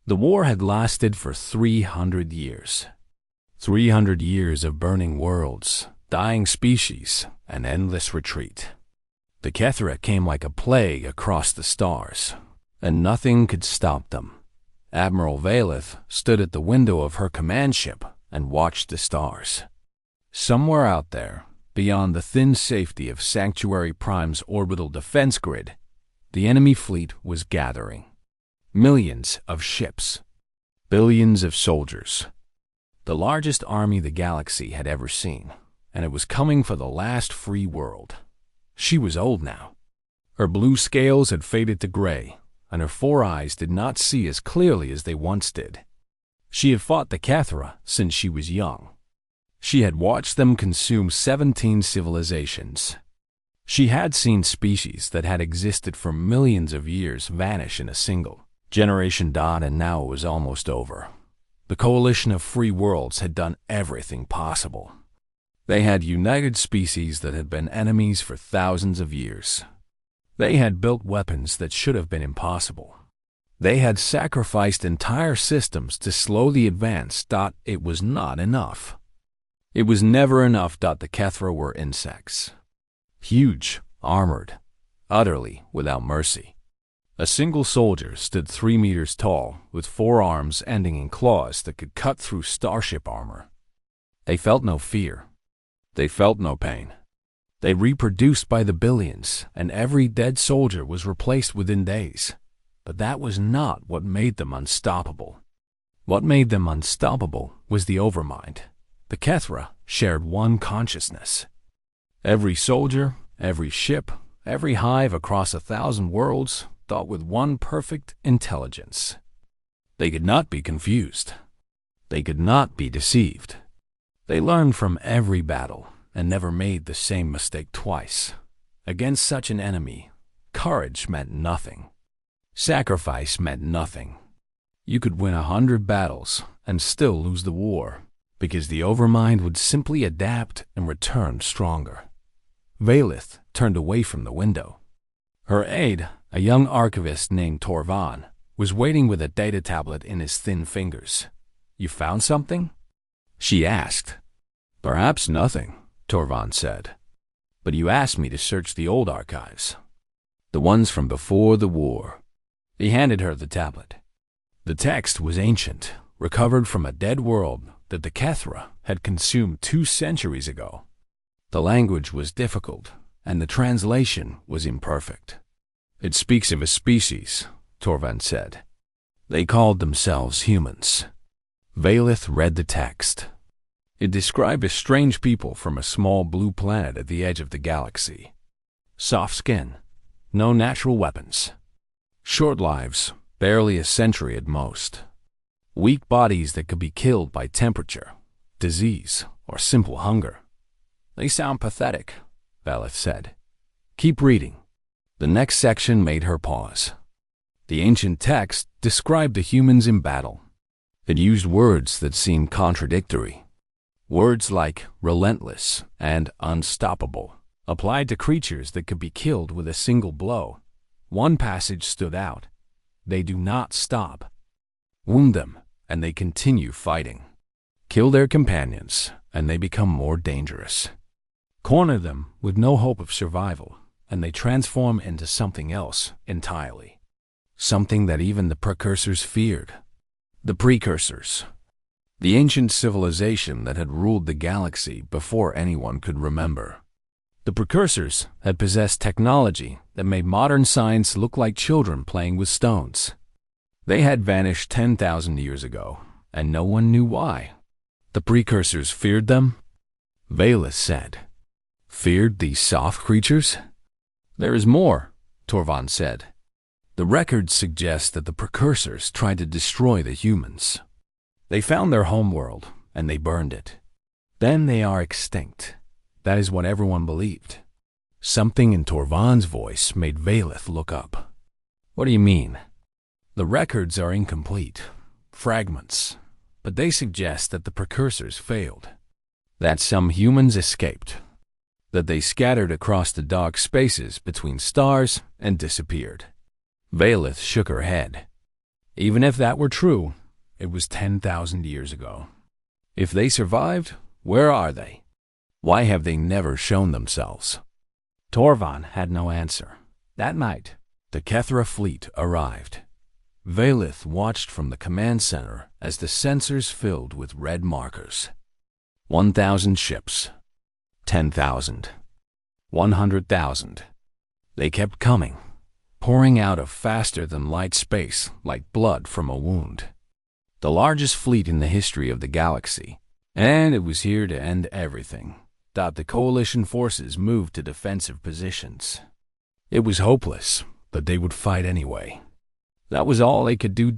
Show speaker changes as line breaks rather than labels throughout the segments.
The war had lasted for 300 years. 300 years of burning worlds, dying species, and endless retreat. The Kethra came like a plague across the stars, and nothing could stop them. Admiral Valeth stood at the window of her command ship and watched the stars. Somewhere out there, beyond the thin safety of Sanctuary Prime's orbital defense grid, the enemy fleet was gathering. Millions of ships, billions of soldiers. The largest army the galaxy had ever seen, and it was coming for the last free world. She was old now. Her blue scales had faded to gray, and her four eyes did not see as clearly as they once did. She had fought the Kethra since she was young. She had watched them consume 17 civilizations. She had seen species that had existed for millions of years vanish in a single generation, and now it was almost over. The coalition of free worlds had done everything possible. They had united species that had been enemies for thousands of years. They had built weapons that should have been impossible. They had sacrificed entire systems to slow the advance. It was not enough. It was never enough. The Kethra were insects. Huge, armored, utterly without mercy. A single soldier stood 3 meters tall, with 4 arms ending in claws that could cut through starship armor. They felt no fear. They felt no pain. They reproduced by the billions, and every dead soldier was replaced within days. But that was not what made them unstoppable. What made them unstoppable was the overmind. The Kethra shared one consciousness. Every soldier, every ship, every hive across 1,000 worlds thought with one perfect intelligence. They could not be confused. They could not be deceived. They learned from every battle and never made the same mistake twice. Against such an enemy, courage meant nothing. Sacrifice meant nothing. You could win 100 battles and still lose the war, because the overmind would simply adapt and return stronger. Valeth turned away from the window. Her aide, a young archivist named Torvan, was waiting with a data tablet in his thin fingers. "You found something?" she asked. "Perhaps nothing," Torvan said. "But you asked me to search the old archives. The ones from before the war." He handed her the tablet. The text was ancient, recovered from a dead world that the Kethra had consumed 2 centuries ago. The language was difficult, and the translation was imperfect. "It speaks of a species," Torvan said. "They called themselves humans." Valeth read the text. It described a strange people from a small blue planet at the edge of the galaxy. Soft skin, no natural weapons. Short lives, barely a century at most. Weak bodies that could be killed by temperature, disease, or simple hunger. "They sound pathetic," Valeth said. "Keep reading." The next section made her pause. The ancient text described the humans in battle. It used words that seemed contradictory. Words like relentless and unstoppable applied to creatures that could be killed with a single blow. One passage stood out. "They do not stop. Wound them, and they continue fighting. Kill their companions, and they become more dangerous. Corner them with no hope of survival, and they transform into something else entirely. Something that even the precursors feared." The precursors. The ancient civilization that had ruled the galaxy before anyone could remember. The precursors had possessed technology that made modern science look like children playing with stones. They had vanished 10,000 years ago, and no one knew why. The precursors feared them? Valeth said. Feared these soft creatures? "There is more," Torvan said. "The records suggest that the precursors tried to destroy the humans. They found their homeworld, and they burned it. Then they are extinct. That is what everyone believed." Something in Torvan's voice made Valeth look up. "What do you mean?" "The records are incomplete, fragments, but they suggest that the precursors failed. That some humans escaped. That they scattered across the dark spaces between stars and disappeared." Valeth shook her head. Even if that were true, it was 10,000 years ago. If they survived, where are they? Why have they never shown themselves? Torvan had no answer. That night, the Kethra fleet arrived. Valith watched from the command center as the sensors filled with red markers. 1,000 ships. 10,000. 100,000. They kept coming, pouring out of faster-than-light space like blood from a wound. The largest fleet in the history of the galaxy, and it was here to end everything. The coalition forces moved to defensive positions. It was hopeless, but they would fight anyway. That was all they could do.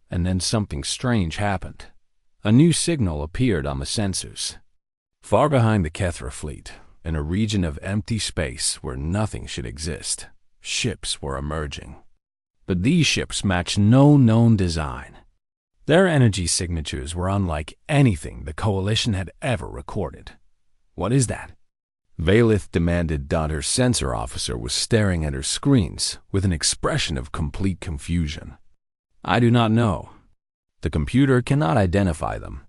And then something strange happened. A new signal appeared on the sensors. Far behind the Kethra fleet, in a region of empty space where nothing should exist, ships were emerging. But these ships matched no known design. Their energy signatures were unlike anything the Coalition had ever recorded. What is that? Valith demanded. Her sensor officer was staring at her screens with an expression of complete confusion. I do not know. The computer cannot identify them.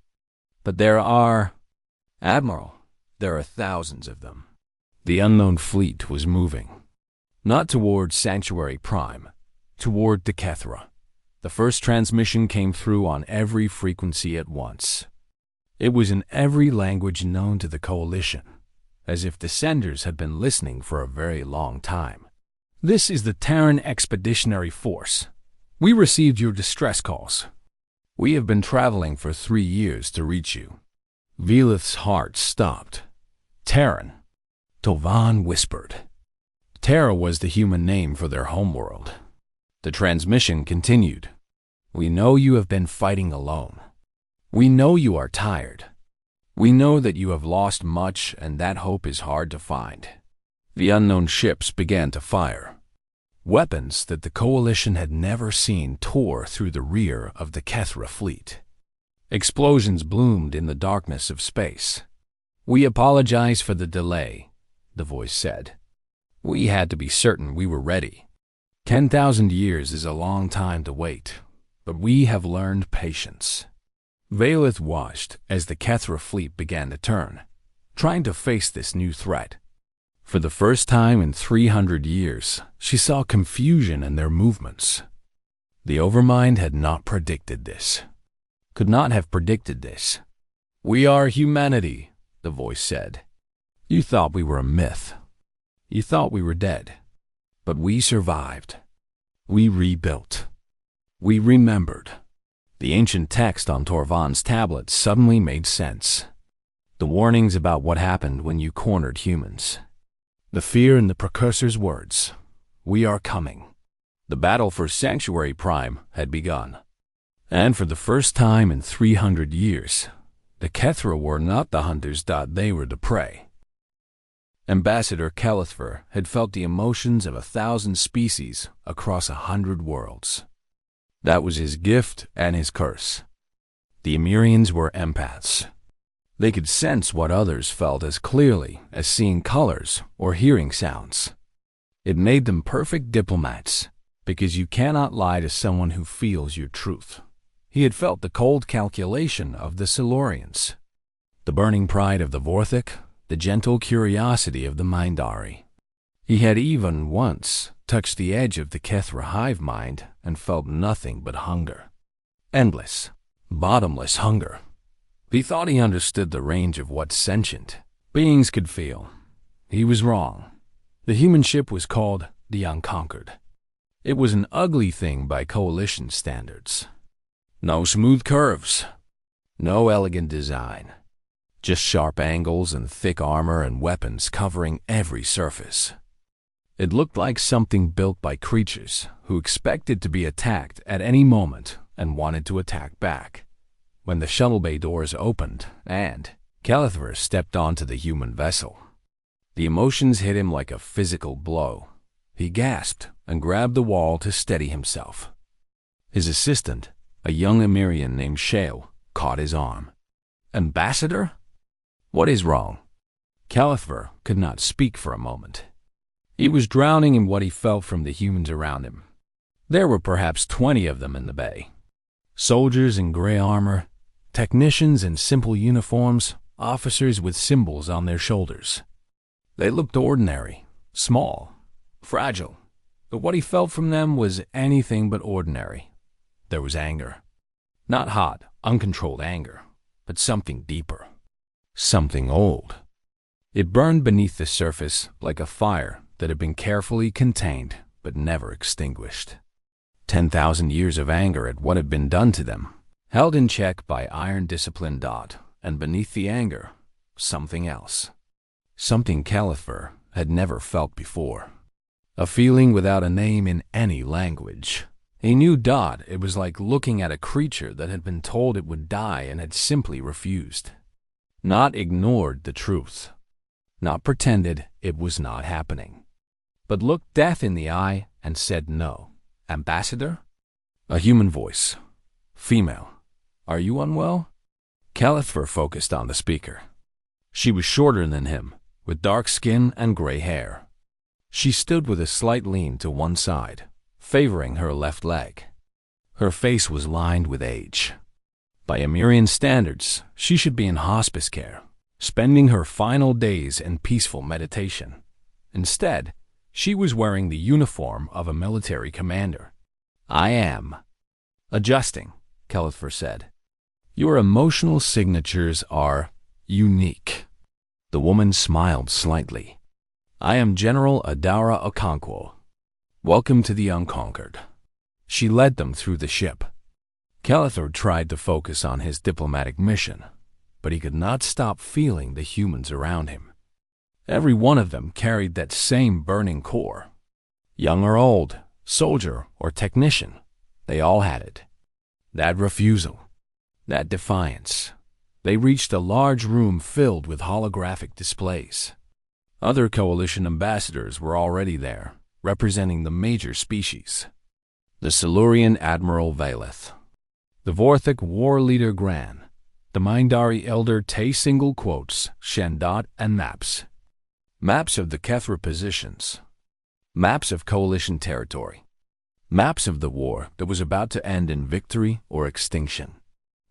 But there are... Admiral, there are thousands of them. The unknown fleet was moving. Not toward Sanctuary Prime, toward the Kethra. The first transmission came through on every frequency at once. It was in every language known to the Coalition, as if the senders had been listening for a very long time. This is the Terran Expeditionary Force. We received your distress calls. We have been traveling for 3 years to reach you. Velith's heart stopped. Terran. Tovan whispered. Terra was the human name for their homeworld. The transmission continued. We know you have been fighting alone. We know you are tired. We know that you have lost much and that hope is hard to find. The unknown ships began to fire. Weapons that the Coalition had never seen tore through the rear of the Kethra fleet. Explosions bloomed in the darkness of space. We apologize for the delay, the voice said. We had to be certain we were ready. 10,000 years is a long time to wait, but we have learned patience. Valith watched as the Kethra fleet began to turn, trying to face this new threat. For the first time in 300 years, she saw confusion in their movements. The Overmind had not predicted this. Could not have predicted this. We are humanity, the voice said. You thought we were a myth. You thought we were dead. But we survived. We rebuilt. We remembered. The ancient text on Torvan's tablet suddenly made sense. The warnings about what happened when you cornered humans. The fear in the Precursor's words. We are coming. The battle for Sanctuary Prime had begun. And for the first time in 300 years, the Kethra were not the hunters. They were the prey. Ambassador Kelithver had felt the emotions of 1,000 species across 100 worlds. That was his gift and his curse. The Emirians were empaths. They could sense what others felt as clearly as seeing colors or hearing sounds. It made them perfect diplomats, because you cannot lie to someone who feels your truth. He had felt the cold calculation of the Silurians, the burning pride of the Vorthik, the gentle curiosity of the Mindari. He had even once touched the edge of the Kethra hive mind and felt nothing but hunger. Endless, bottomless hunger. He thought he understood the range of what sentient beings could feel. He was wrong. The human ship was called the Unconquered. It was an ugly thing by Coalition standards. No smooth curves. No elegant design. Just sharp angles and thick armor and weapons covering every surface. It looked like something built by creatures who expected to be attacked at any moment and wanted to attack back. When the shuttle bay doors opened and Kelithver stepped onto the human vessel, the emotions hit him like a physical blow. He gasped and grabbed the wall to steady himself. His assistant, a young Emirian named Shale, caught his arm. Ambassador? What is wrong? Kelithver could not speak for a moment. He was drowning in what he felt from the humans around him. There were perhaps 20 of them in the bay. Soldiers in gray armor, technicians in simple uniforms, officers with symbols on their shoulders. They looked ordinary, small, fragile, but what he felt from them was anything but ordinary. There was anger. Not hot, uncontrolled anger, but something deeper. Something old. It burned beneath the surface like a fire that had been carefully contained but never extinguished. 10,000 years of anger at what had been done to them, held in check by iron discipline. And beneath the anger, something else. Something Calipher had never felt before. A feeling without a name in any language. He knew it was like looking at a creature that had been told it would die and had simply refused. Not ignored the truth. Not pretended it was not happening. But looked death in the eye and said no. Ambassador? A human voice. Female. Are you unwell? Calipher focused on the speaker. She was shorter than him, with dark skin and gray hair. She stood with a slight lean to one side, favoring her left leg. Her face was lined with age. By Amirian standards, she should be in hospice care, spending her final days in peaceful meditation. Instead, she was wearing the uniform of a military commander. I am. Adjusting, Calipher said. Your emotional signatures are unique. The woman smiled slightly. I am General Adara Okonkwo. Welcome to the Unconquered. She led them through the ship. Calithor tried to focus on his diplomatic mission, but he could not stop feeling the humans around him. Every one of them carried that same burning core. Young or old, soldier or technician, they all had it. That refusal, that defiance. They reached a large room filled with holographic displays. Other coalition ambassadors were already there, representing the major species. The Silurian Admiral Valeth, the Vorthic War Leader Gran, the Mindari Elder Tay Single Quotes, Shandot, and maps. Maps of the Kethra positions. Maps of coalition territory. Maps of the war that was about to end in victory or extinction.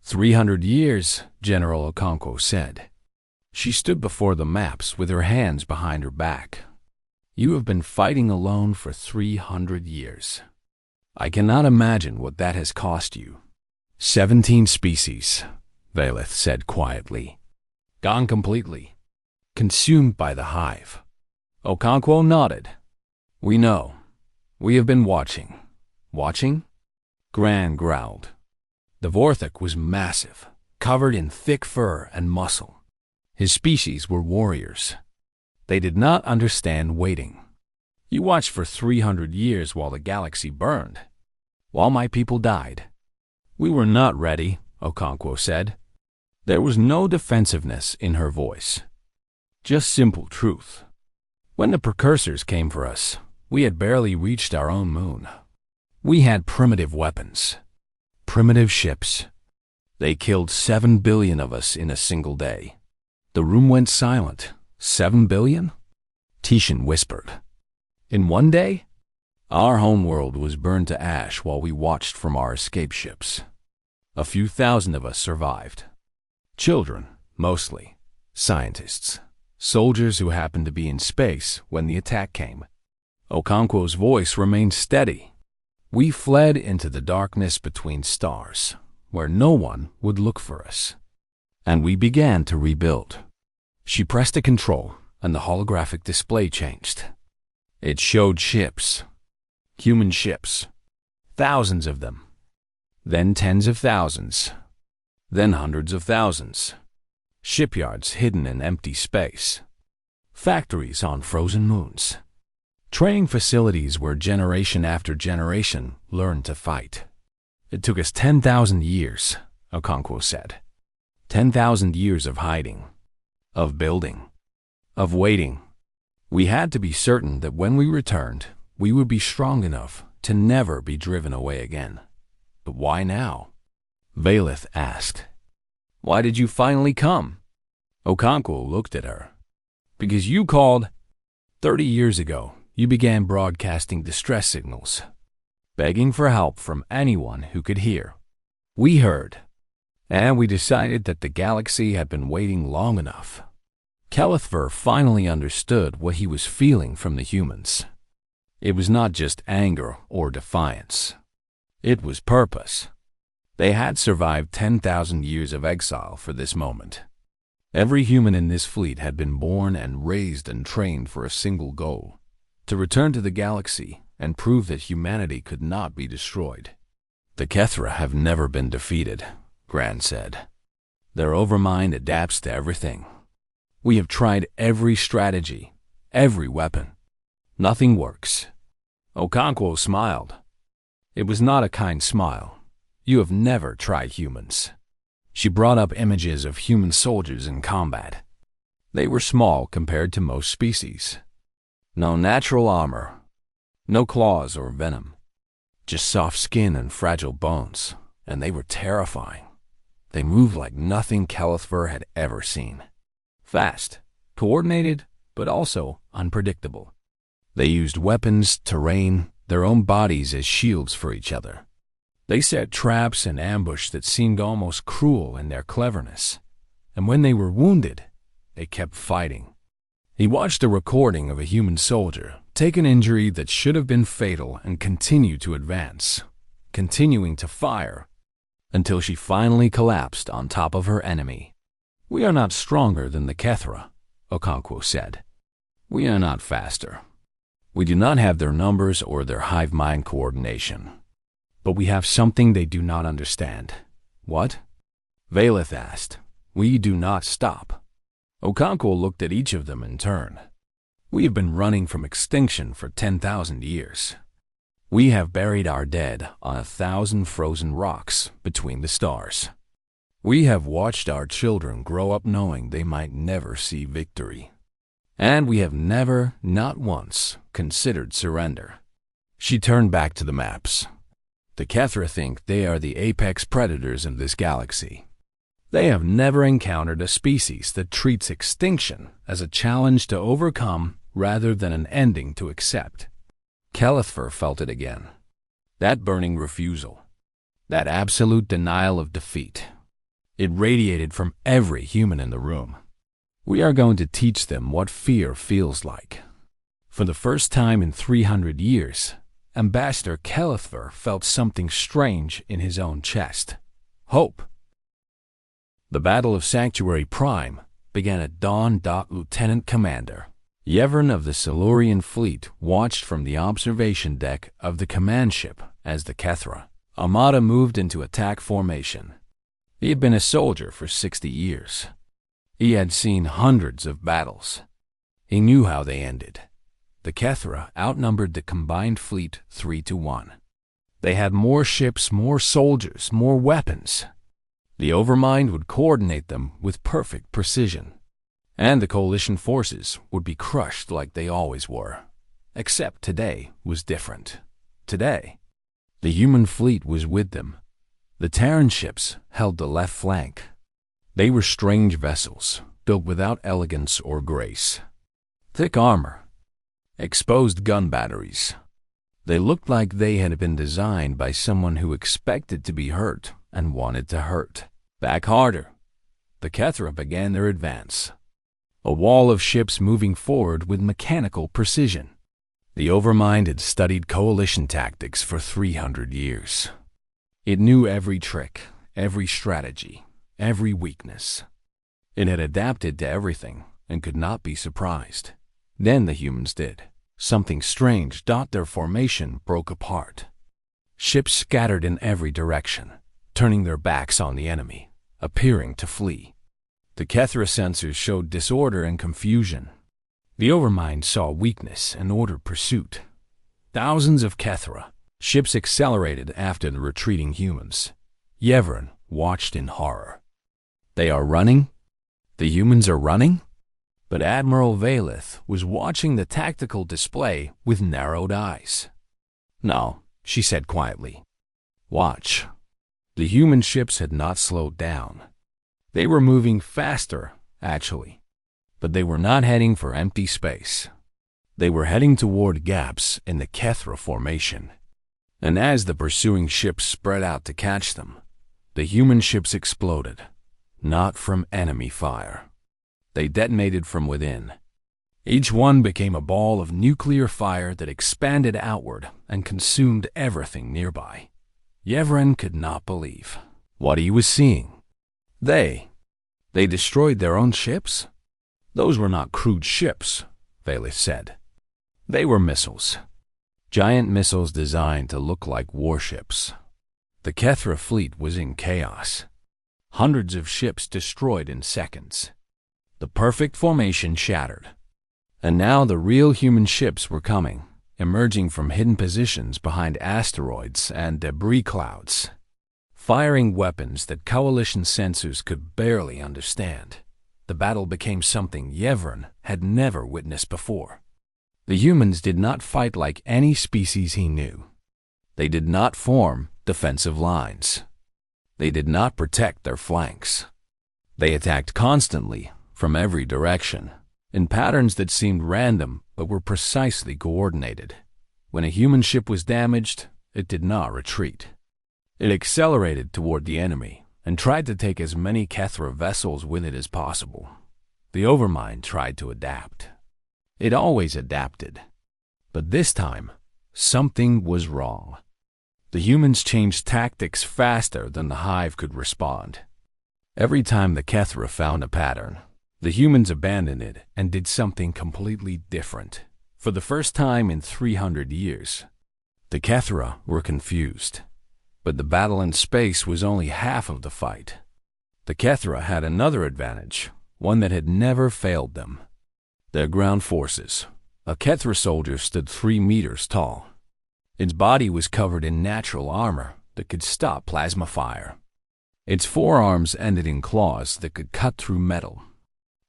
300 years, General Okonkwo said. She stood before the maps with her hands behind her back. You have been fighting alone for 300 years. I cannot imagine what that has cost you. 17 species, Valeth said quietly. Gone completely. Consumed by the hive. Okonkwo nodded. We know. We have been watching. Watching? Gran growled. The Vorthic was massive, covered in thick fur and muscle. His species were warriors. They did not understand waiting. You watched for 300 years while the galaxy burned, while my people died. We were not ready, Okonkwo said. There was no defensiveness in her voice. Just simple truth. When the precursors came for us, we had barely reached our own moon. We had primitive weapons. Primitive ships. They killed 7 billion of us in a single day. The room went silent. 7 billion? Tishan whispered. In one day? Our homeworld was burned to ash while we watched from our escape ships. A few thousand of us survived. Children, mostly. Scientists. Soldiers who happened to be in space when the attack came. Okonkwo's voice remained steady. We fled into the darkness between stars, where no one would look for us. And we began to rebuild. She pressed a control, and the holographic display changed. It showed ships. Human ships. Thousands of them. Then tens of thousands. Then hundreds of thousands. Shipyards hidden in empty space. Factories on frozen moons. Training facilities where generation after generation learned to fight. It took us 10,000 years, Okonkwo said. 10,000 years of hiding, of building, of waiting. We had to be certain that when we returned, we would be strong enough to never be driven away again. But why now? Valeth asked. Why did you finally come? Okonkwo looked at her. Because you called. 30 years ago, you began broadcasting distress signals. begging for help from anyone who could hear. We heard, and we decided that the galaxy had been waiting long enough. Kelethver finally understood what he was feeling from the humans. It was not just anger or defiance. It was purpose. They had survived 10,000 years of exile for this moment. Every human in this fleet had been born and raised and trained for a single goal: to return to the galaxy and prove that humanity could not be destroyed. The Kethra have never been defeated, Gran said. Their overmind adapts to everything. We have tried every strategy, every weapon. Nothing works. Okonkwo smiled. It was not a kind smile. You have never tried humans. She brought up images of human soldiers in combat. They were small compared to most species. No natural armor, no claws or venom, just soft skin and fragile bones, and they were terrifying. They moved like nothing Kelethver had ever seen. Fast, coordinated, but also unpredictable. They used weapons, terrain, their own bodies as shields for each other. They set traps and ambush that seemed almost cruel in their cleverness. And when they were wounded, they kept fighting. He watched a recording of a human soldier take an injury that should have been fatal and continue to advance, continuing to fire, until she finally collapsed on top of her enemy. We are not stronger than the Kethra, Okonkwo said. We are not faster. We do not have their numbers or their hive mind coordination. But we have something they do not understand. What? Valeth asked. We do not stop. Okonkwo looked at each of them in turn. We have been running from extinction for 10,000 years. We have buried our dead on 1,000 frozen rocks between the stars. We have watched our children grow up knowing they might never see victory. And we have never, not once, considered surrender. She turned back to the maps. The Kethra think they are the apex predators in this galaxy. They have never encountered a species that treats extinction as a challenge to overcome rather than an ending to accept. Kelethver felt it again. That burning refusal. That absolute denial of defeat. It radiated from every human in the room. We are going to teach them what fear feels like. For the first time in 300 years, Ambassador Kelethver felt something strange in his own chest. Hope. The Battle of Sanctuary Prime began at dawn. Lieutenant Commander Yevern of the Silurian Fleet watched from the observation deck of the command ship as the Kethra Armada moved into attack formation. He had been a soldier for 60 years. He had seen hundreds of battles. He knew how they ended. The Kethra outnumbered the combined fleet 3-1. They had more ships, more soldiers, more weapons. The Overmind would coordinate them with perfect precision. And the coalition forces would be crushed like they always were. Except today was different. Today, the human fleet was with them. The Terran ships held the left flank. They were strange vessels, built without elegance or grace. Thick armor. Exposed gun batteries. They looked like they had been designed by someone who expected to be hurt and wanted to hurt. Back harder. The Kethra began their advance. A wall of ships moving forward with mechanical precision. The Overmind had studied coalition tactics for 300 years. It knew every trick, every strategy, every weakness. It had adapted to everything and could not be surprised. Then the humans did. Something strange. Their formation broke apart. Ships scattered in every direction, turning their backs on the enemy, appearing to flee. The Kethra sensors showed disorder and confusion. The Overmind saw weakness and ordered pursuit. Thousands of Kethra ships accelerated after the retreating humans. Yevern watched in horror. They are running? The humans are running? But Admiral Valeth was watching the tactical display with narrowed eyes. No, she said quietly. Watch. The human ships had not slowed down. They were moving faster, actually. But they were not heading for empty space. They were heading toward gaps in the Kethra formation. And as the pursuing ships spread out to catch them, the human ships exploded, not from enemy fire. They detonated from within. Each one became a ball of nuclear fire that expanded outward and consumed everything nearby. Yevren could not believe what he was seeing. They destroyed their own ships? Those were not crude ships, Valis said. They were missiles. Giant missiles designed to look like warships. The Kethra fleet was in chaos. Hundreds of ships destroyed in seconds. The perfect formation shattered. And now the real human ships were coming, emerging from hidden positions behind asteroids and debris clouds, firing weapons that Coalition sensors could barely understand. The battle became something Yevren had never witnessed before. The humans did not fight like any species he knew. They did not form defensive lines. They did not protect their flanks. They attacked constantly from every direction, in patterns that seemed random but were precisely coordinated. When a human ship was damaged, it did not retreat. It accelerated toward the enemy and tried to take as many Kethra vessels with it as possible. The Overmind tried to adapt. It always adapted. But this time, something was wrong. The humans changed tactics faster than the hive could respond. Every time the Kethra found a pattern, the humans abandoned it and did something completely different. For the first time in 300 years, the Kethra were confused. But the battle in space was only half of the fight. The Kethra had another advantage, one that had never failed them. Their ground forces. A Kethra soldier stood 3 meters tall. Its body was covered in natural armor that could stop plasma fire. Its forearms ended in claws that could cut through metal.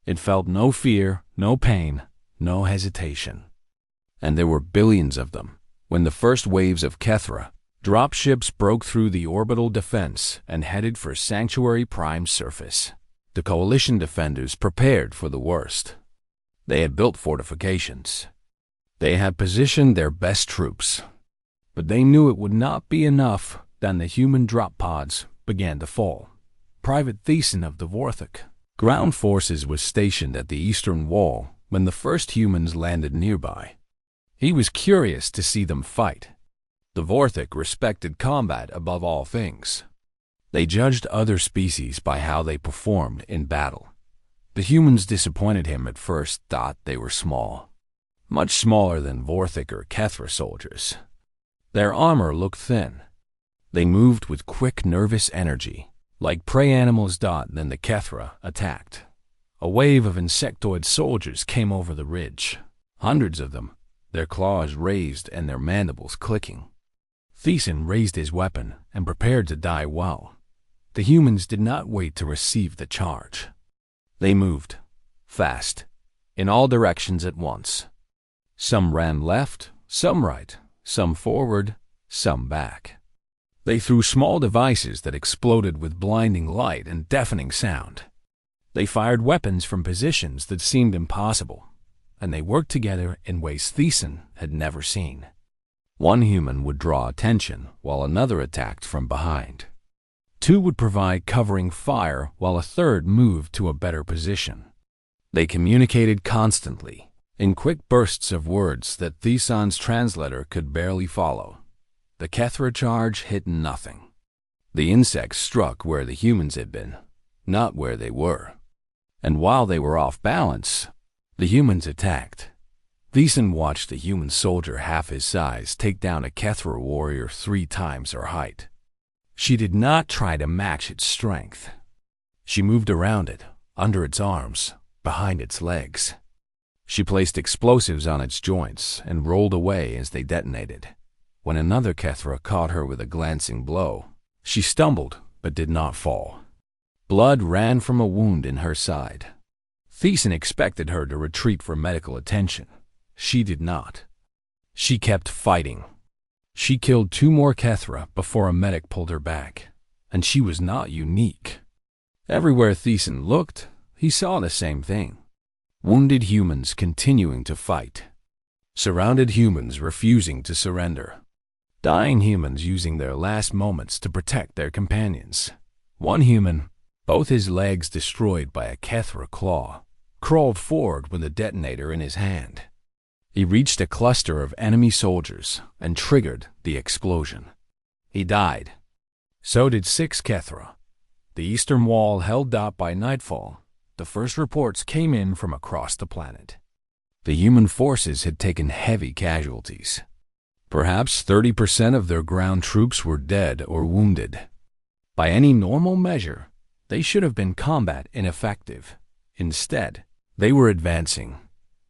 It felt no fear, no pain, no hesitation. And there were billions of them. When the first waves of Kethra dropships broke through the orbital defense and headed for Sanctuary Prime's surface, the Coalition defenders prepared for the worst. They had built fortifications. They had positioned their best troops. But they knew it would not be enough. Then the human drop pods began to fall. Private Thiessen of the Vorthok ground forces was stationed at the eastern wall when the first humans landed nearby. He was curious to see them fight. The Vorthok respected combat above all things. They judged other species by how they performed in battle. The humans disappointed him at first, thought they were small. Much smaller than Vorthok or Kethra soldiers. Their armor looked thin. They moved with quick, nervous energy. Like prey animals, then the Kethra attacked. A wave of insectoid soldiers came over the ridge. Hundreds of them, their claws raised and their mandibles clicking. Thiessen raised his weapon and prepared to die well. The humans did not wait to receive the charge. They moved, fast, in all directions at once. Some ran left, some right, some forward, some back. They threw small devices that exploded with blinding light and deafening sound. They fired weapons from positions that seemed impossible, and they worked together in ways Thiessen had never seen. One human would draw attention while another attacked from behind. 2 would provide covering fire while a third moved to a better position. They communicated constantly, in quick bursts of words that Thiessen's translator could barely follow. The Kethra charge hit nothing. The insects struck where the humans had been, not where they were. And while they were off balance, the humans attacked. Thiessen watched a human soldier half his size take down a Kethra warrior 3 times her height. She did not try to match its strength. She moved around it, under its arms, behind its legs. She placed explosives on its joints and rolled away as they detonated. When another Kethra caught her with a glancing blow, she stumbled but did not fall. Blood ran from a wound in her side. Thiessen expected her to retreat for medical attention. She did not. She kept fighting. She killed 2 more Kethra before a medic pulled her back, and she was not unique. Everywhere Thiessen looked, he saw the same thing. Wounded humans continuing to fight. Surrounded humans refusing to surrender. Dying humans using their last moments to protect their companions. One human, both his legs destroyed by a Kethra claw, crawled forward with a detonator in his hand. He reached a cluster of enemy soldiers and triggered the explosion. He died. So did 6 Kethra. The eastern wall held up by nightfall. The first reports came in from across the planet. The human forces had taken heavy casualties. Perhaps 30% of their ground troops were dead or wounded. By any normal measure, they should have been combat ineffective. Instead, they were advancing.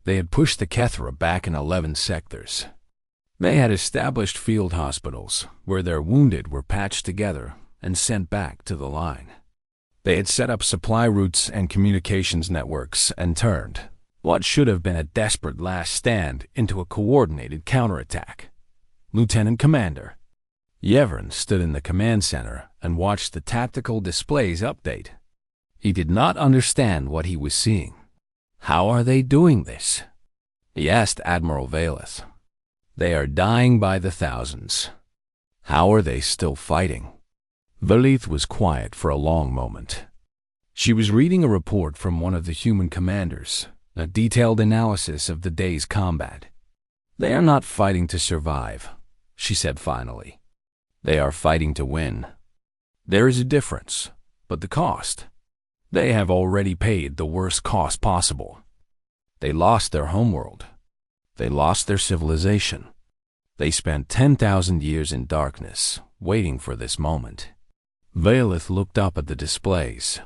They had pushed the Kethra back in 11 sectors. They had established field hospitals where their wounded were patched together and sent back to the line. They had set up supply routes and communications networks and turned what should have been a desperate last stand into a coordinated counterattack. Lieutenant Commander Yevon stood in the command center and watched the tactical displays update. He did not understand what he was seeing. How are they doing this? He asked Admiral Valeth. They are dying by the thousands. How are they still fighting? Valeth was quiet for a long moment. She was reading a report from one of the human commanders, a detailed analysis of the day's combat. They are not fighting to survive, she said finally. They are fighting to win. There is a difference, but the cost. They have already paid the worst cost possible. They lost their homeworld. They lost their civilization. They spent 10,000 years in darkness, waiting for this moment. Valeth looked up at the displays.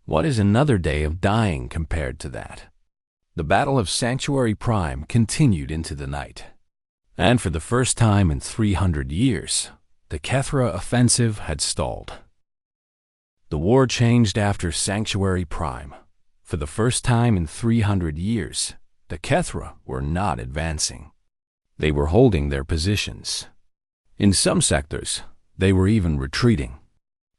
What is another day of dying compared to that? The Battle of Sanctuary Prime continued into the night. And for the first time in 300 years, the Kethra offensive had stalled. The war changed after Sanctuary Prime. For the first time in 300 years, the Kethra were not advancing. They were holding their positions. In some sectors, they were even retreating.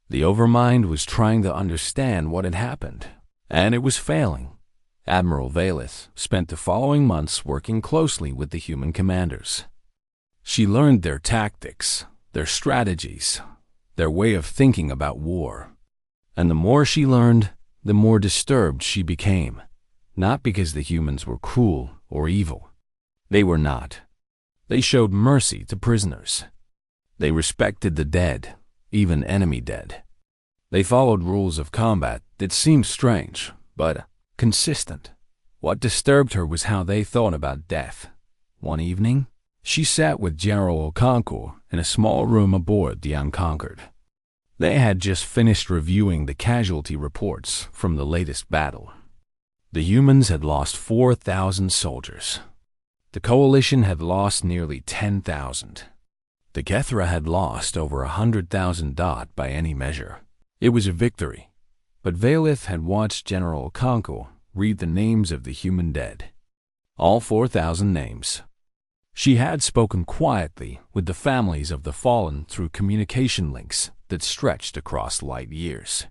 The Overmind was trying to understand what had happened, and it was failing. Admiral Valeth spent the following months working closely with the human commanders. She learned their tactics, their strategies, their way of thinking about war. And the more she learned, the more disturbed she became. Not because the humans were cruel or evil. They were not. They showed mercy to prisoners. They respected the dead, even enemy dead. They followed rules of combat that seemed strange, but consistent. What disturbed her was how they thought about death. One evening, she sat with General Okonkwo in a small room aboard the Unconquered. They had just finished reviewing the casualty reports from the latest battle. The humans had lost 4,000 soldiers. The coalition had lost nearly 10,000. The Kethra had lost over 100,000 dot by any measure. It was a victory, but Valeth had watched General Okonkwo read the names of the human dead. All 4,000 names. She had spoken quietly with the families of the fallen through communication links that stretched across light years.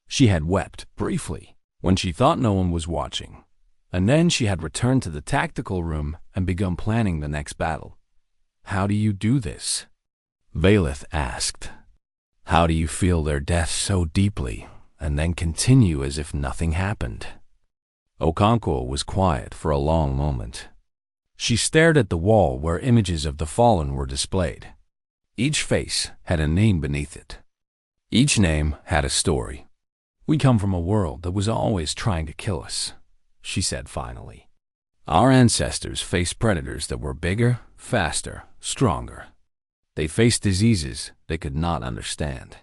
She had wept briefly when she thought no one was watching, and then she had returned to the tactical room and begun planning the next battle. How do you do this? Valeth asked. How do you feel their death so deeply and then continue as if nothing happened? Okonkwo was quiet for a long moment. She stared at the wall where images of the fallen were displayed. Each face had a name beneath it. Each name had a story. We come from a world that was always trying to kill us, she said finally. Our ancestors faced predators that were bigger, faster, stronger. They faced diseases they could not understand.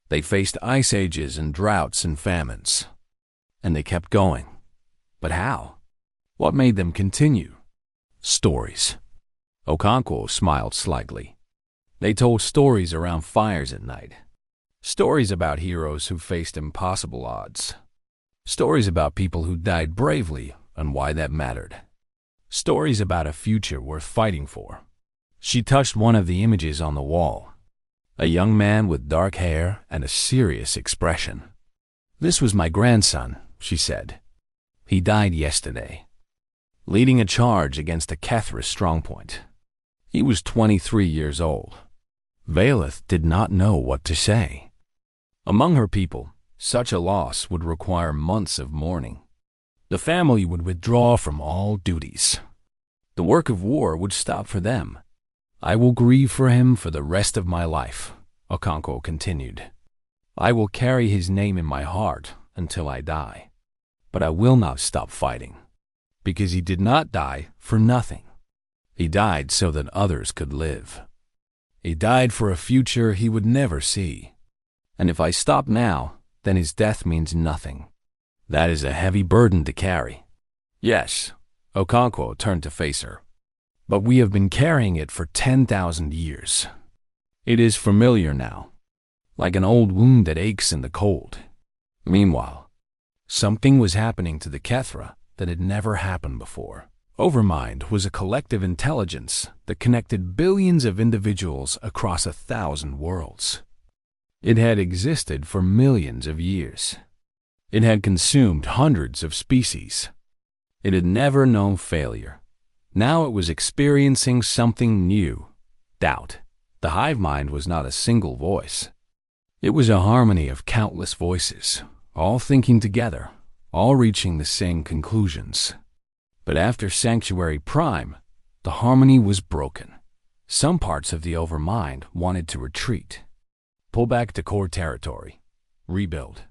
They faced ice ages and droughts and famines. And they kept going. But how? What made them continue? Stories. Okonkwo smiled slightly. They told stories around fires at night. Stories about heroes who faced impossible odds. Stories about people who died bravely and why that mattered. Stories about a future worth fighting for. She touched one of the images on the wall. A young man with dark hair and a serious expression. This was my grandson, she said. He died yesterday, leading a charge against a Kethra strongpoint. He was 23 years old. Valeth did not know what to say. Among her people, such a loss would require months of mourning. The family would withdraw from all duties. The work of war would stop for them. I will grieve for him for the rest of my life, Okonkwo continued. I will carry his name in my heart until I die. But I will not stop fighting, because he did not die for nothing. He died so that others could live. He died for a future he would never see. And if I stop now, then his death means nothing. That is a heavy burden to carry. Yes, Okonkwo turned to face her. But we have been carrying it for 10,000 years. It is familiar now, like an old wound that aches in the cold. Meanwhile, something was happening to the Kethra that had never happened before. Overmind was a collective intelligence that connected billions of individuals across 1,000 worlds. It had existed for millions of years. It had consumed hundreds of species. It had never known failure. Now it was experiencing something new, doubt. The hive mind was not a single voice. It was a harmony of countless voices, all thinking together, all reaching the same conclusions. But after Sanctuary Prime, the harmony was broken. Some parts of the Overmind wanted to retreat, pull back to core territory, rebuild,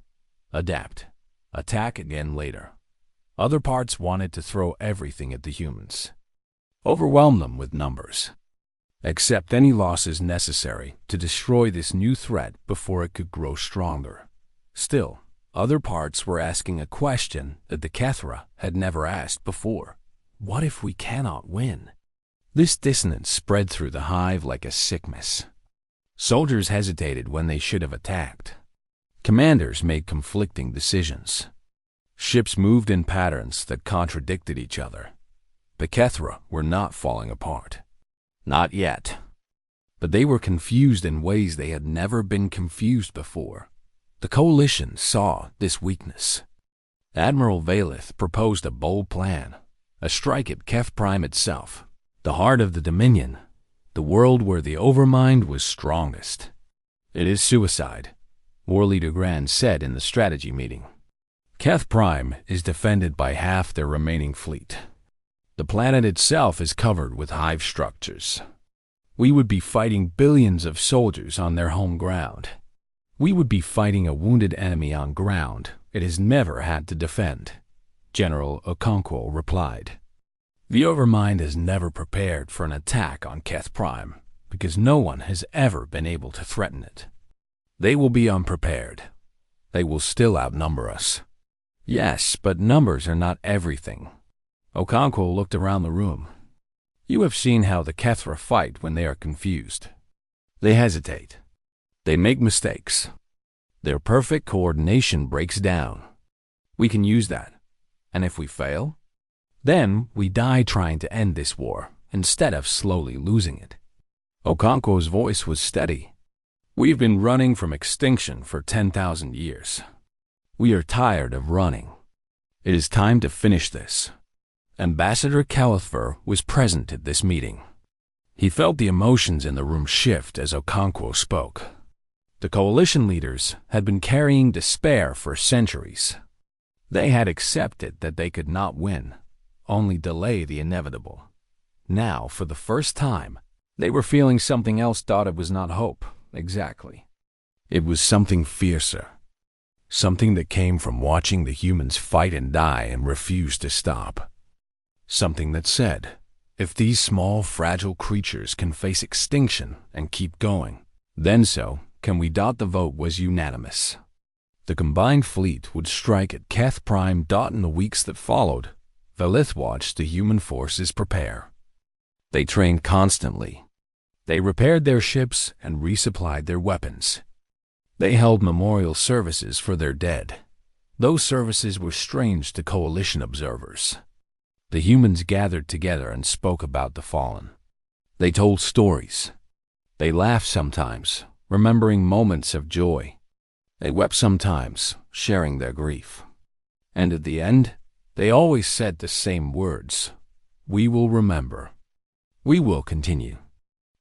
adapt, attack again later. Other parts wanted to throw everything at the humans, overwhelm them with numbers, accept any losses necessary to destroy this new threat before it could grow stronger. Still, other parts were asking a question that the Kethra had never asked before. What if we cannot win? This dissonance spread through the hive like a sickness. Soldiers hesitated when they should have attacked. Commanders made conflicting decisions. Ships moved in patterns that contradicted each other. The Kethra were not falling apart. Not yet. But they were confused in ways they had never been confused before. The coalition saw this weakness. Admiral Valeth proposed a bold plan, a strike at Keth Prime itself, the heart of the Dominion, the world where the Overmind was strongest. It is suicide, War Leader Grand said in the strategy meeting. Keth Prime is defended by half their remaining fleet. The planet itself is covered with hive structures. We would be fighting billions of soldiers on their home ground. We would be fighting a wounded enemy on ground it has never had to defend, General Okonkwo replied. The Overmind has never prepared for an attack on Keth Prime because no one has ever been able to threaten it. They will be unprepared. They will still outnumber us. Yes, but numbers are not everything. Okonkwo looked around the room. You have seen how the Kethra fight when they are confused. They hesitate. They make mistakes. Their perfect coordination breaks down. We can use that. And if we fail, then we die trying to end this war instead of slowly losing it. Okonkwo's voice was steady. We've been running from extinction for 10,000 years. We are tired of running. It is time to finish this. Ambassador Calithver was present at this meeting. He felt the emotions in the room shift as Okonkwo spoke. The coalition leaders had been carrying despair for centuries. They had accepted that they could not win, only delay the inevitable. Now, for the first time, they were feeling something else. Thought it was not hope, exactly. It was something fiercer. Something that came from watching the humans fight and die and refuse to stop. Something that said, if these small, fragile creatures can face extinction and keep going, then so can we. The vote was unanimous. The combined fleet would strike at Keth Prime. In the weeks that followed, Valeth watched the human forces prepare. They trained constantly. They repaired their ships and resupplied their weapons. They held memorial services for their dead. Those services were strange to coalition observers. The humans gathered together and spoke about the fallen. They told stories. They laughed sometimes, remembering moments of joy. They wept sometimes, sharing their grief. And at the end, they always said the same words. We will remember. We will continue.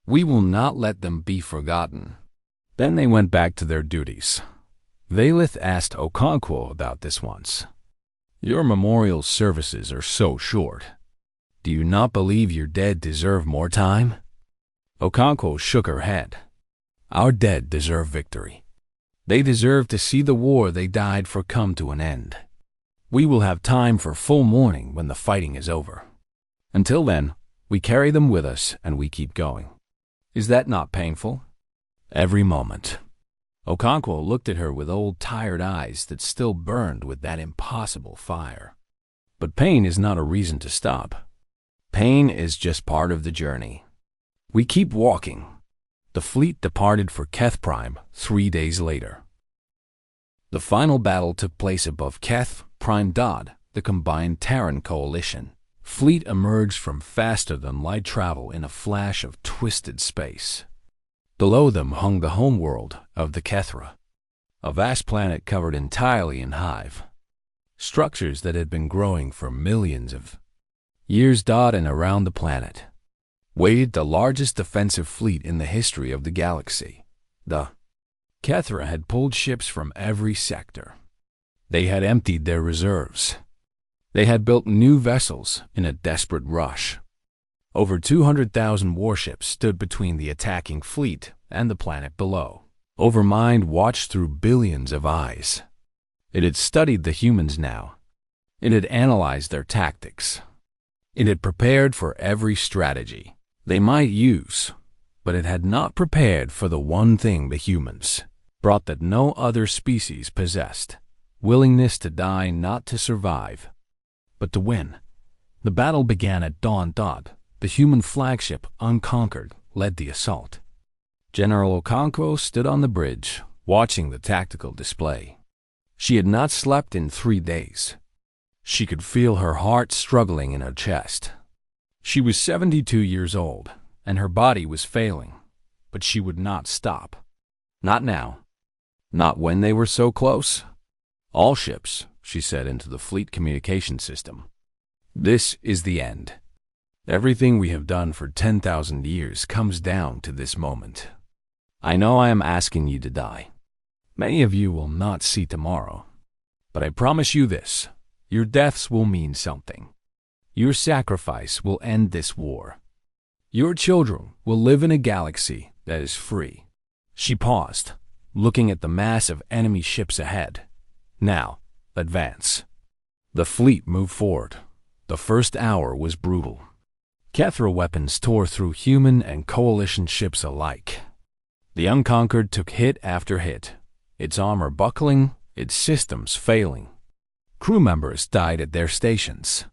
We will not let them be forgotten." Then they went back to their duties. Valith asked Okonkwo about this once. "Your memorial services are so short. Do you not believe your dead deserve more time?" Okonkwo shook her head. "Our dead deserve victory. They deserve to see the war they died for come to an end. We will have time for full mourning when the fighting is over. Until then, we carry them with us and we keep going. Is that not painful?" "Every moment." Okonkwo looked at her with old tired eyes that still burned with that impossible fire. "But pain is not a reason to stop. Pain is just part of the journey. We keep walking." The fleet departed for Keth Prime 3 days later. The final battle took place above Keth Prime. The combined Terran coalition fleet emerged from faster-than-light travel in a flash of twisted space. Below them hung the homeworld of the Kethra, a vast planet covered entirely in hive structures that had been growing for millions of years. And around the planet waited the largest defensive fleet in the history of the galaxy. The Kethra had pulled ships from every sector. They had emptied their reserves. They had built new vessels in a desperate rush. Over 200,000 warships stood between the attacking fleet and the planet below. Overmind watched through billions of eyes. It had studied the humans now. It had analyzed their tactics. It had prepared for every strategy they might use, but it had not prepared for the one thing the humans brought that no other species possessed: willingness to die, not to survive, but to win. The battle began at dawn. The human flagship, Unconquered, led the assault. General Okonkwo stood on the bridge, watching the tactical display. She had not slept in 3 days. She could feel her heart struggling in her chest. She was 72 years old, and her body was failing, but she would not stop. Not now. Not when they were so close. "All ships," she said into the fleet communication system. "This is the end. Everything we have done for 10,000 years comes down to this moment. I know I am asking you to die. Many of you will not see tomorrow. But I promise you this: your deaths will mean something. Your sacrifice will end this war. Your children will live in a galaxy that is free." She paused, looking at the mass of enemy ships ahead. "Now, advance." The fleet moved forward. The first hour was brutal. Kethra weapons tore through human and coalition ships alike. The Unconquered took hit after hit, its armor buckling, its systems failing. Crew members died at their stations.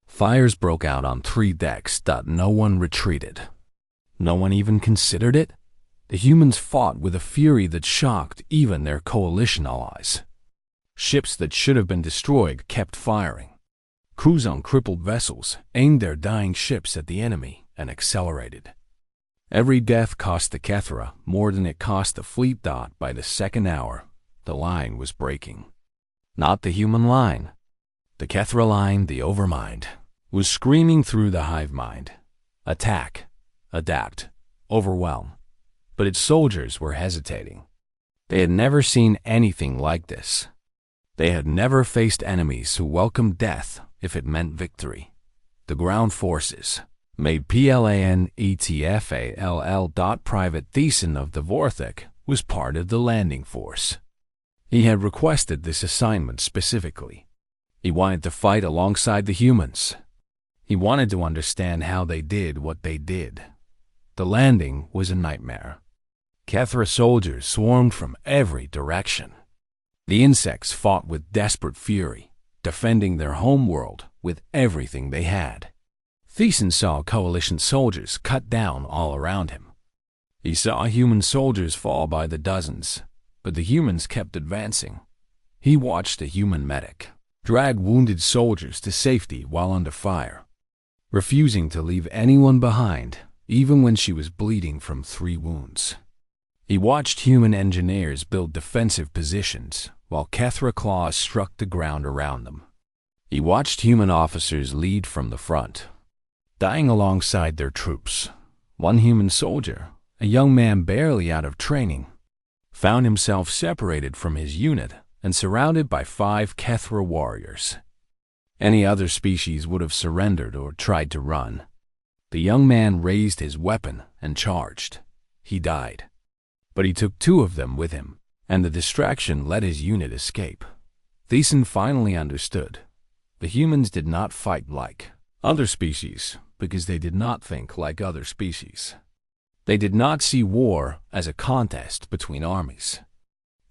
Fires broke out on 3 decks. No one retreated. No one even considered it. The humans fought with a fury that shocked even their coalition allies. Ships that should have been destroyed kept firing. Crews on crippled vessels aimed their dying ships at the enemy and accelerated. Every death cost the Kethra more than it cost the fleet. By the second hour, the line was breaking. Not the human line. The Kethra line, the Overmind, was screaming through the hive mind. Attack, adapt, overwhelm. But its soldiers were hesitating. They had never seen anything like this. They had never faced enemies who welcomed death if it meant victory. The ground forces made PLANETFALL. Private Thiessen of the Vorthik was part of the landing force. He had requested this assignment specifically. He wanted to fight alongside the humans. He wanted to understand how they did what they did. The landing was a nightmare. Kethra soldiers swarmed from every direction. The insects fought with desperate fury, defending their homeworld with everything they had. Thiessen saw coalition soldiers cut down all around him. He saw human soldiers fall by the dozens, but the humans kept advancing. He watched a human medic drag wounded soldiers to safety while under fire, refusing to leave anyone behind, even when she was bleeding from 3 wounds. He watched human engineers build defensive positions while Kethra claws struck the ground around them. He watched human officers lead from the front, dying alongside their troops, One human soldier, a young man barely out of training, found himself separated from his unit and surrounded by 5 HFY warriors. Any other species would have surrendered or tried to run. The young man raised his weapon and charged. He died. But he took 2 of them with him, and the distraction let his unit escape. Thiessen finally understood. The humans did not fight like other species because they did not think like other species. They did not see war as a contest between armies.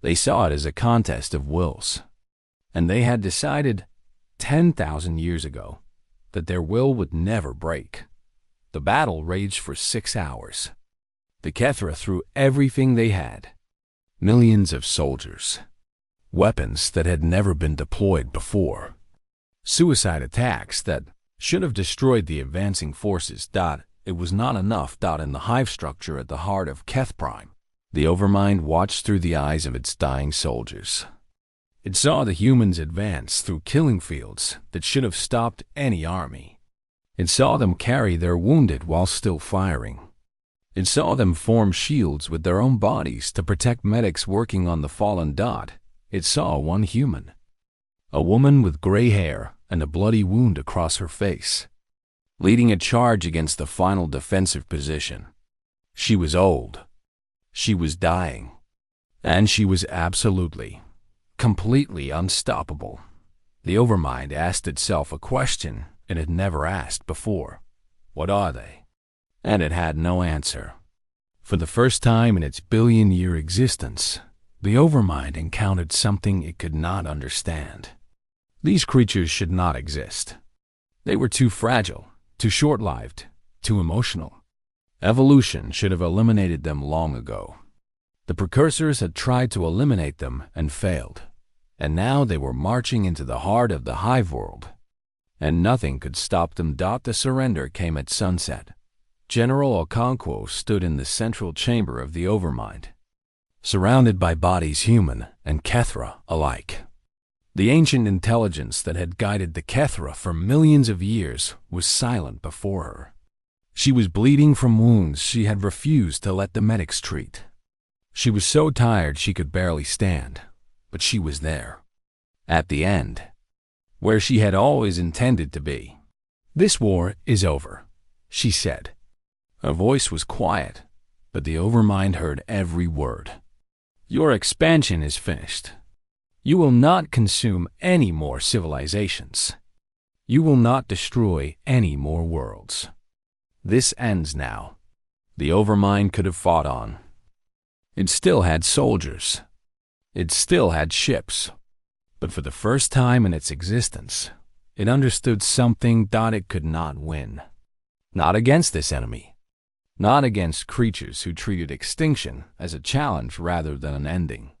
They saw it as a contest of wills. And they had decided 10,000 years ago that their will would never break. The battle raged for 6 hours. The HFY threw everything they had. Millions of soldiers. Weapons that had never been deployed before. Suicide attacks that should have destroyed the advancing forces. It was not enough. In the hive structure at the heart of Keth Prime, the Overmind watched through the eyes of its dying soldiers. It saw the humans advance through killing fields that should have stopped any army. It saw them carry their wounded while still firing. It saw them form shields with their own bodies to protect medics working on the fallen. It saw one human, a woman with gray hair and a bloody wound across her face, leading a charge against the final defensive position. She was old. She was dying. And she was absolutely, completely unstoppable. The Overmind asked itself a question it had never asked before. What are they? And it had no answer. For the first time in its billion-year existence, the Overmind encountered something it could not understand. These creatures should not exist. They were too fragile, too short-lived, too emotional. Evolution should have eliminated them long ago. The precursors had tried to eliminate them and failed, and now they were marching into the heart of the hive world. And nothing could stop them. The surrender came at sunset. General Okonkwo stood in the central chamber of the Overmind, surrounded by bodies human and HFY alike. The ancient intelligence that had guided the HFY for millions of years was silent before her. She was bleeding from wounds she had refused to let the medics treat. She was so tired she could barely stand, but she was there, at the end, where she had always intended to be. "This war is over," she said. Her voice was quiet, but the Overmind heard every word. "Your expansion is finished. You will not consume any more civilizations. You will not destroy any more worlds. This ends now." The Overmind could have fought on. It still had soldiers. It still had ships. But for the first time in its existence, it understood something. It could not win. Not against this enemy. Not against creatures who treated extinction as a challenge rather than an ending.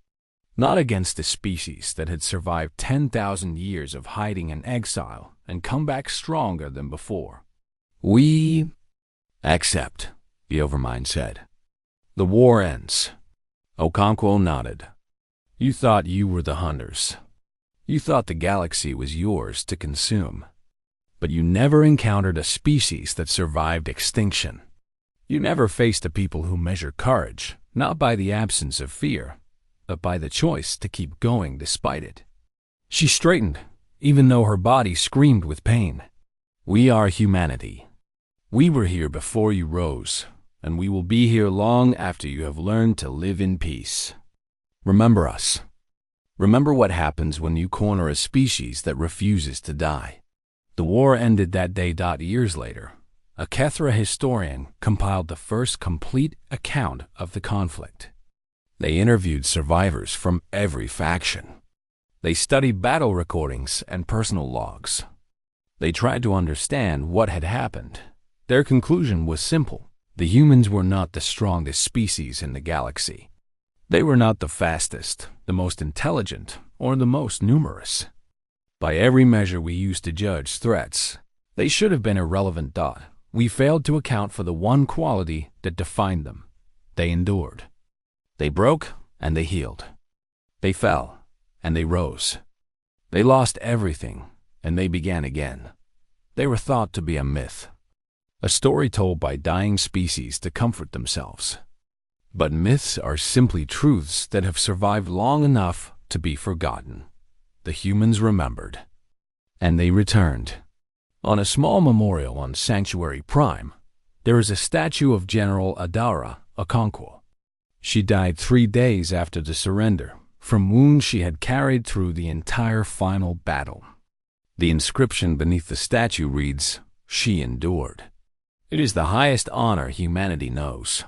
Not against a species that had survived 10,000 years of hiding and exile and come back stronger than before. "We accept," the Overmind said. "The war ends." Okonkwo nodded. "You thought you were the hunters. You thought the galaxy was yours to consume. But you never encountered a species that survived extinction. You never faced a people who measure courage, not by the absence of fear, but by the choice to keep going despite it." She straightened, even though her body screamed with pain. "We are humanity. We were here before you rose, and we will be here long after you have learned to live in peace. Remember us. Remember what happens when you corner a species that refuses to die." The war ended that day. Years later, a HFY historian compiled the first complete account of the conflict. They interviewed survivors from every faction. They studied battle recordings and personal logs. They tried to understand what had happened. Their conclusion was simple. The humans were not the strongest species in the galaxy. They were not the fastest, the most intelligent, or the most numerous. By every measure we used to judge threats, they should have been irrelevant. We failed to account for the one quality that defined them. They endured. They broke and they healed. They fell and they rose. They lost everything and they began again. They were thought to be a myth. a story told by dying species to comfort themselves. But myths are simply truths that have survived long enough to be forgotten. The humans remembered, and they returned. On a small memorial on Sanctuary Prime, there is a statue of General Adara, a conqueror. She died 3 days after the surrender, from wounds she had carried through the entire final battle. The inscription beneath the statue reads, "She endured." It is the highest honor humanity knows,